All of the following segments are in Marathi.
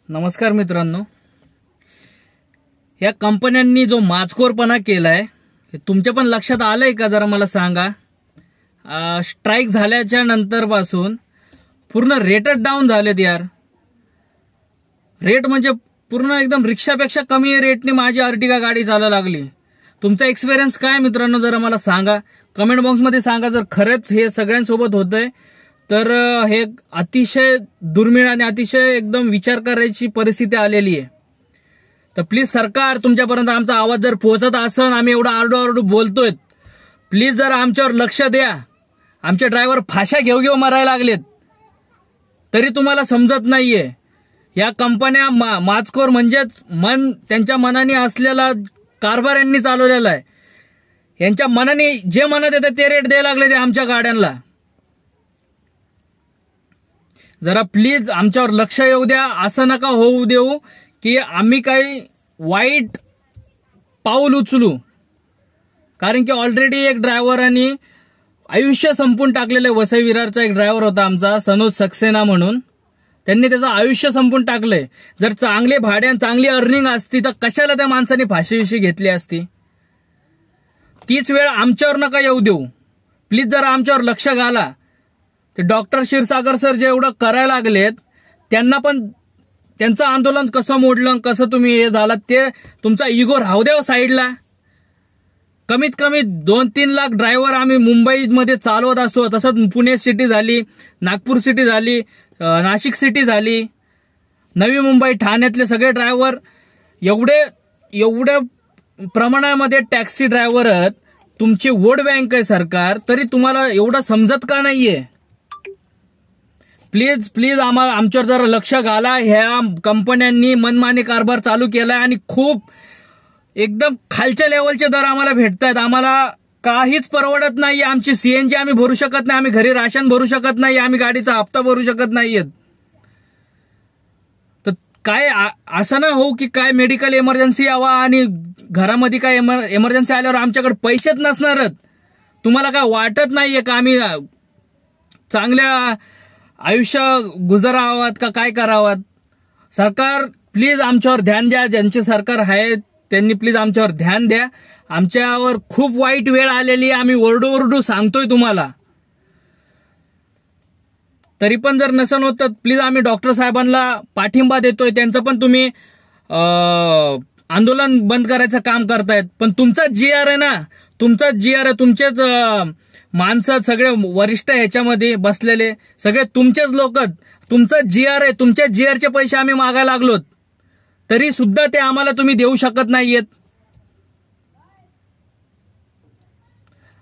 नमस्कार मित्रांनो, या कंपन्यांनी जो माजखोरपणा केलाय हे तुमच्या पण लक्षात आलंय का? जरा मला सांगा. स्ट्राईक झाल्याच्या नंतर पासून पूर्ण रेटच डाऊन झालेत यार. रेट म्हणजे पूर्ण एकदम रिक्षापेक्षा कमी रेटने माझी अर्टिगा गाडी चालायला लागली. तुमचा एक्सपिरियन्स काय मित्रांनो, जरा मला सांगा. कमेंट बॉक्समध्ये सांगा. जर खरंच हे सगळ्यांसोबत होतंय तर हे अतिशय दुर्मिळ आणि अतिशय एकदम विचार करायची परिस्थिती आलेली आहे. तर प्लीज सरकार, तुमच्यापर्यंत आमचा आवाज जर पोहोचत असेल, आम्ही एवढा आरडू बोलतोय, प्लीज जरा आमच्यावर लक्ष द्या. आमचे ड्रायव्हर फाशा घेऊ मरायला लागलेत तरी तुम्हाला समजत नाहीये. या कंपन्या माजखोर म्हणजेच त्यांच्या मनाने असलेला कारभार यांनी चालवलेला आहे. यांच्या मनाने जे म्हणत येते ते रेट द्यायला लागले ते आमच्या गाड्यांना. जरा प्लीज आमच्यावर लक्ष येऊ द्या. असं नका होऊ देऊ की आम्ही काही वाईट पाऊल उचलू. कारण की ऑलरेडी एक ड्रायव्हरांनी आयुष्य संपून टाकलेलं. वसई विरारचा एक ड्रायव्हर होता आमचा, सनोज सक्सेना म्हणून. त्यांनी त्याचं आयुष्य संपून टाकलंय. जर चांगले भाडे आणि चांगली अर्निंग असती तर कशाला त्या माणसाने फाशीविशी घेतली असती. तीच वेळ आमच्यावर नका येऊ देऊ. प्लीज जरा आमच्यावर लक्ष घाला. ते डॉक्टर क्षीरसागर सर जे एवढं करायला लागलेत, त्यांना पण त्यांचं आंदोलन कसं मोडलं, कसं तुम्ही हे झालात, ते तुमचा इगो राहू द्या साईडला. कमीत कमी 2-3 लाख ड्रायव्हर आम्ही मुंबईमध्ये चालवत असतो. तसंच पुणे सिटी झाली, नागपूर सिटी झाली, नाशिक सिटी झाली, नवी मुंबई, ठाण्यातले सगळे ड्रायव्हर एवढ्या प्रमाणामध्ये टॅक्सी ड्रायव्हर आहेत. तुमची वोट बँक आहे सरकार, तरी तुम्हाला एवढं समजत का नाहीये? प्लीज आम्हाला आमच्यावर जरा लक्ष घाला. ह्या कंपन्यांनी मनमानी कारभार चालू केलाय आणि खूप एकदम खालच्या लेवलचे दर आम्हाला भेटतायत. आम्हाला काहीच परवडत नाही. आमची सीएनजी आम्ही भरू शकत नाही, आम्ही घरी राशन भरू शकत नाही, आम्ही गाडीचा हप्ता भरू शकत नाहीयेत. तर काय असं ना हो की काय मेडिकल इमर्जन्सी यावा आणि घरामध्ये काय इमर्जन्सी आल्यावर आमच्याकडे पैसेच नसणारच. तुम्हाला काय वाटत नाहीये का आम्ही चांगल्या आयुष्य गुजारावात का काय करावात? सरकार प्लीज आमच्यावर ध्यान द्या. ज्यांचे सरकार आहे त्यांनी प्लीज आमच्यावर ध्यान द्या. आमच्यावर खूप वाईट वेळ आलेली आहे. आम्ही ओरडू सांगतोय तुम्हाला. तरी पण जर नसन होत तर प्लीज आम्ही डॉक्टर साहेबांना पाठिंबा देतोय. त्यांचं पण तुम्ही आंदोलन बंद करायचं काम करतायत. पण तुमचाच जीआर आहे ना, तुमचाच जीआर आहे. तुमचेच माणसं सगळे वरिष्ठ ह्याच्यामध्ये बसलेले सगळे तुमचेच लोक. तुमचाच जीआर आहे. तुमच्या जीआरचे पैसे आम्ही मागायला लागलोत तरी सुद्धा ते आम्हाला तुम्ही देऊ शकत नाहीयेत.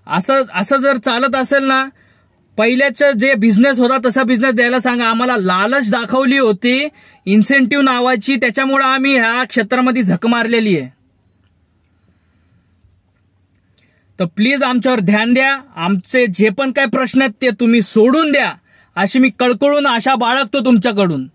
असं जर चालत असेल ना, पहिल्याच जे बिझनेस होता तसा बिझनेस द्यायला सांगा. आम्हाला लालच दाखवली होती इन्सेंटिव्ह नावाची, त्याच्यामुळे आम्ही ह्या क्षेत्रामध्ये झक मारलेली आहे. तर प्लीज आमच्यावर ध्यान द्या. आमचे जे पण काय प्रश्न आहेत ते तुम्ही सोडून द्या, अशी मी कळकळून आशा बाळगतो तुमच्याकडून.